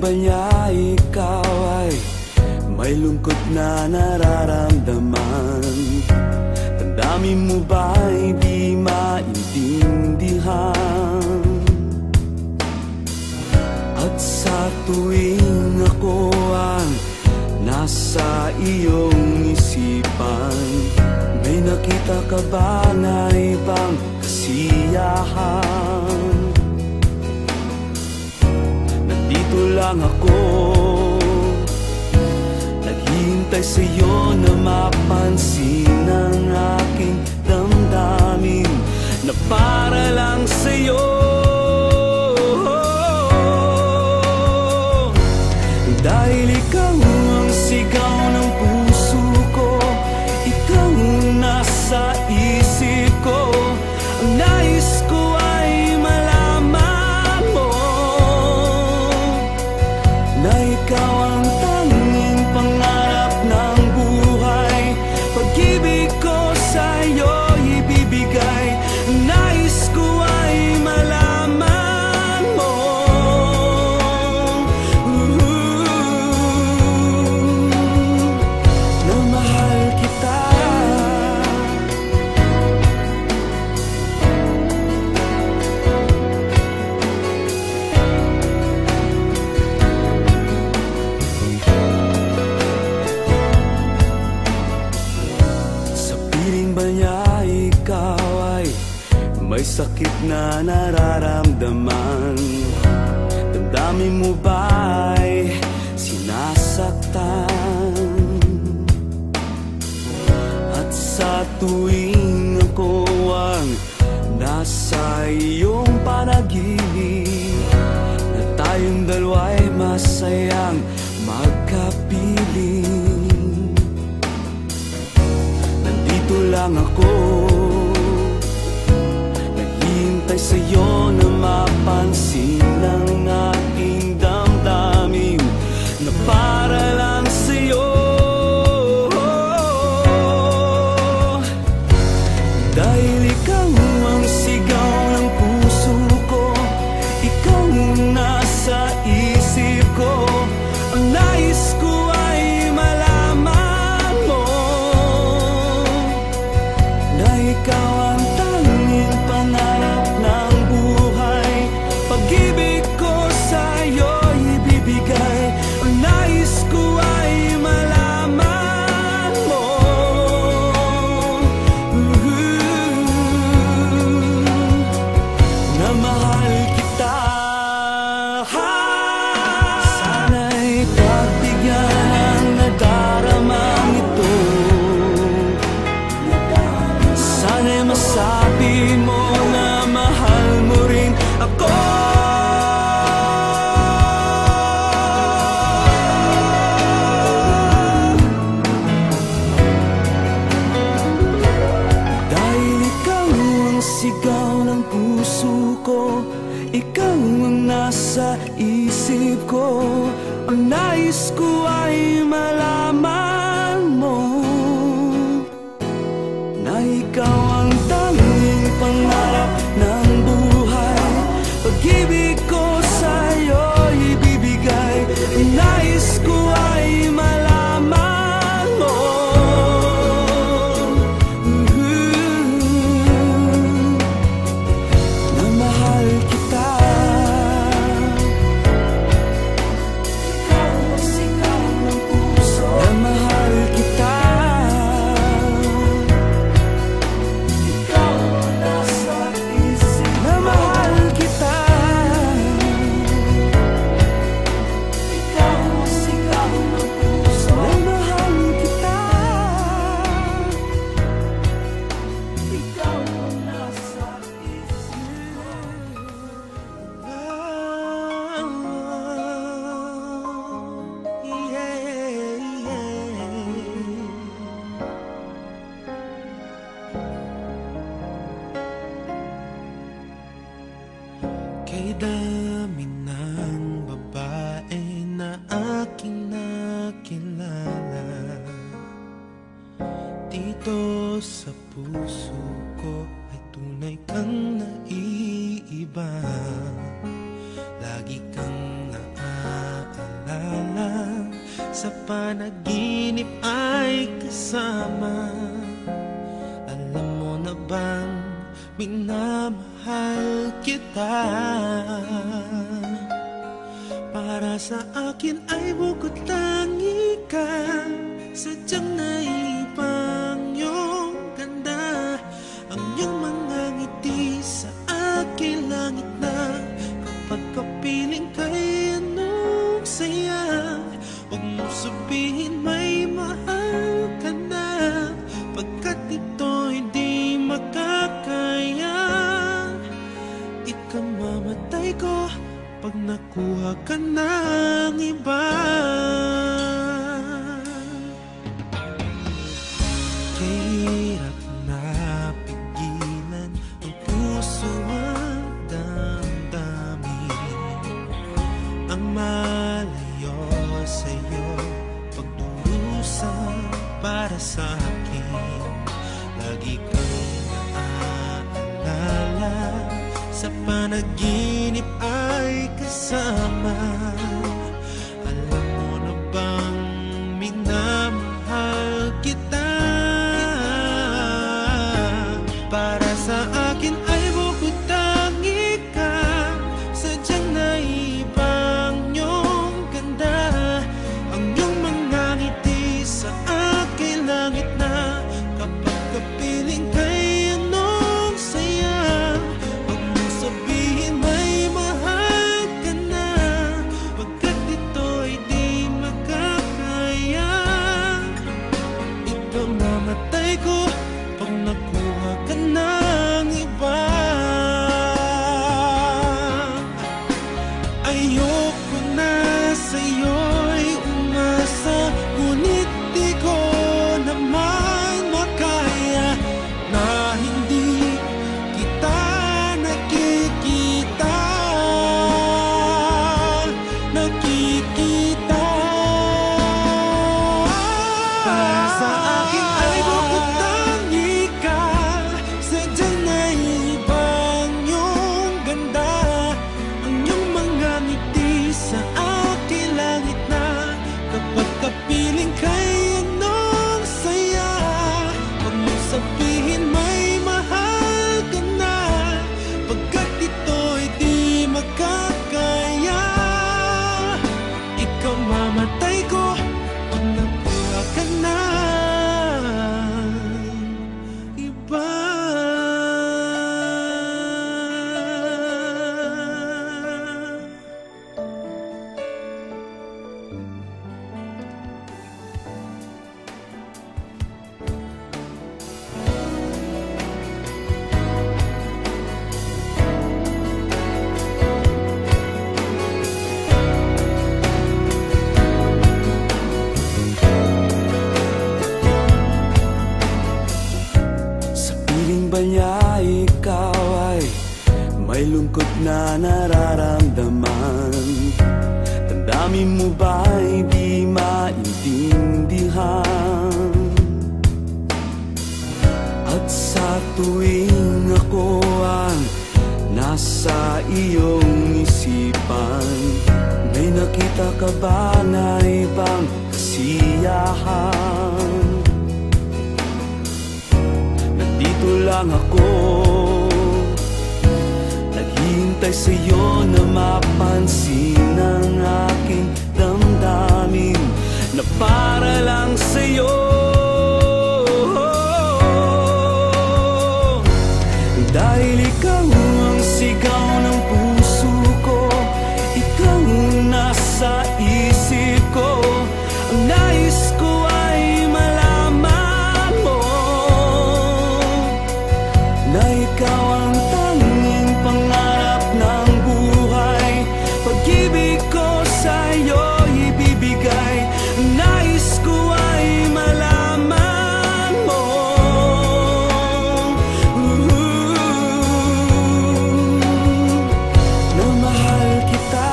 ba niya ikaw ay may lungkot na nararamdaman? Damdamin mo ba'y di maintindihan? At sa tuwing ako ang nasa iyong isipan, may nakita ka ba na ibang kasiyahan? Nandito lang ako, naghihintay sa'yo na mapansin ang aking damdamin na para lang sa'yo. Dahil ikaw ang sigaw ng puso ko, ikaw ang nasa isip ko. Ang nais ko ay malaman mo na ikaw ang tanging pangarap ng buhay. Pag-ibig ko sa'yo ibibigay. Ang nais ko ay malaman mo na mahal kita. Sa piling ba niya ikaw ay may sakit na nararamdaman? Damdamin mo ba'y sinasaktan? At sa tuwing ako ang nasa iyong panaginip, na tayong dalawa'y masayang magkapiling, nandito lang ako, naghihintay sa'yo na mapansin ang aking damdamin na para lang sa'yo. Dahil ikaw ang sigaw ng puso ko, ikaw ang nasa isip ko. Ang nais ko ay malaman mo na ikaw ang tanging pangarap ng buhay. Pag-ibig ko sa'yo ibibigay. Ang nais ko ay malaman mo na mahal kita. Sana'y pagbigyan ang nadaramang ito. Sana'y masabi mo na mahal mo rin ako. Dahil ikaw ang sigaw ng puso ko, ikaw ang nasa isip ko. Ang nais ko ay malaman mo na ikaw ang tanging pangarap ng buhay. Pag-ibig ko sa'yo ibibigay. Ang nais ko ay malaman mo na mahal kita. Ikaw ang sigaw ng puso, na mahal kita. Ikaw ang nasa isip, na mahal kita. Ikaw ang sigaw ng puso, na mahal kita. Ikaw ang nasa isip. Kay dami ng babae na aking nakilala, dito sa puso ko ay tunay kang naiiba. Lagi kang naaalala sa panaginip ay kasama. Alam mo na bang minamahal kita? Para sa akin ay bukod tangi ka, sadyang naipang iyong ganda. Ang iyong mga ngiti sa aking langit na, kapag kapiling kay anong saya. Huwag mo sabihin may mahal ka na, pagkat ito'y di makakaya. Ikamamatay ko pag nakuha ka ng iba. Hirap na pigilan ang puso at damdamin ang malayo sa'yo, pagdurusa para sa akin. Lagi kang naaalala, sa panaginip ay kasama. Alam mo na bang minamahal kita? Para sa akin ay bukod tangi ka, sadyang naibang iyong ganda. Ang iyong mga ngiti sa aking langit na, kapag kapiling kay anong saya. Huwag mo sabihin may mahal ka na, pagkat ito'y di makakaya. Ikaw mamatay ko pag nakuha ka ng iba. Ayoko na sa'yo'y umasa, ngunit di ko naman makaya na hindi kita nakikita. Para sa akin ay bukod tangi ka, sadyang naibang iyong ganda. Ang iyong mga ngiti sa aking langit na, kapag kapiling kay anong saya. Huwag mo sabihin may mahal ka na, pagkat ito'y di makakaya. Ikaw mamatay ko pag nakuha ka ng iba. Sa piling ba niya ikaw ay may lungkot na nararamdaman? Damdamin mo ba'y di maintindihan? At sa tuwing ako ang nasa iyong isipan, may nakita ka ba na ibang kasiyahan? Nandito lang ako, naghihintay sa'yo na mapansin ang aking damdamin, na para lang sa'yo. Dahil ikaw ang sigaw ng puso ko, ikaw ang nasa isip ko. Ang nais ko ay malaman mo na ikaw ang tanging pangarap ng buhay. Pag-ibig ko sa'yo ibibigay. Ang nais ko ay malaman mo na mahal kita.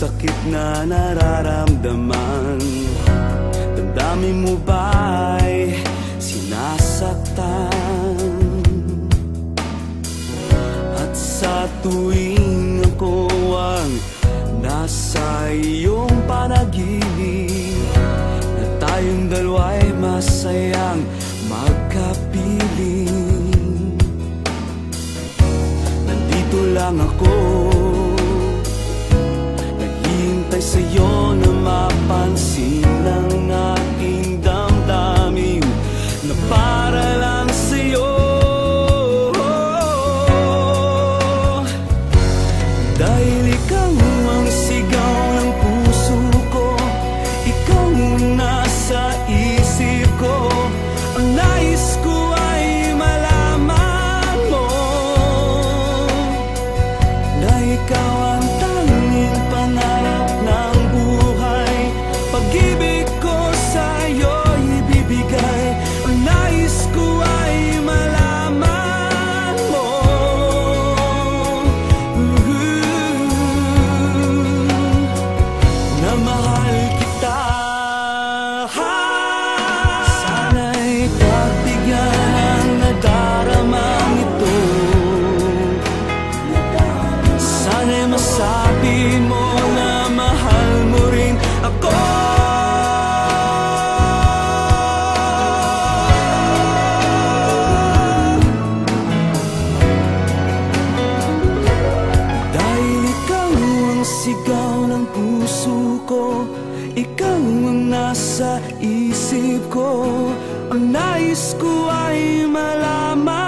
sakit na nararamdaman. Damdamin mo ba'y sinasaktan? At sa tuwing ako ang nasa iyong panaginip, na tayong dalawa'y masayang magkapiling, nandito lang ako, naghihintay sa'yo na mapansin ang aking damdamin na para lang sa'yo. Dahil ikaw ang sigaw ng puso ko, ikaw ang nasa isip ko, ang nais ko ay malaman mo na ikaw ang tanging pangarap ng buhay. Pag-ibig ko sa'yo ibibigay, ang nais ko ay malaman mo na mahal kita. Sana'y pagbigyan ang nadaramang ito, sana'y masabi mo na mahal mo rin ako. Dahil ikaw ang sigaw ng puso ko, ikaw ang nasa isip ko, ang nais ko ay malaman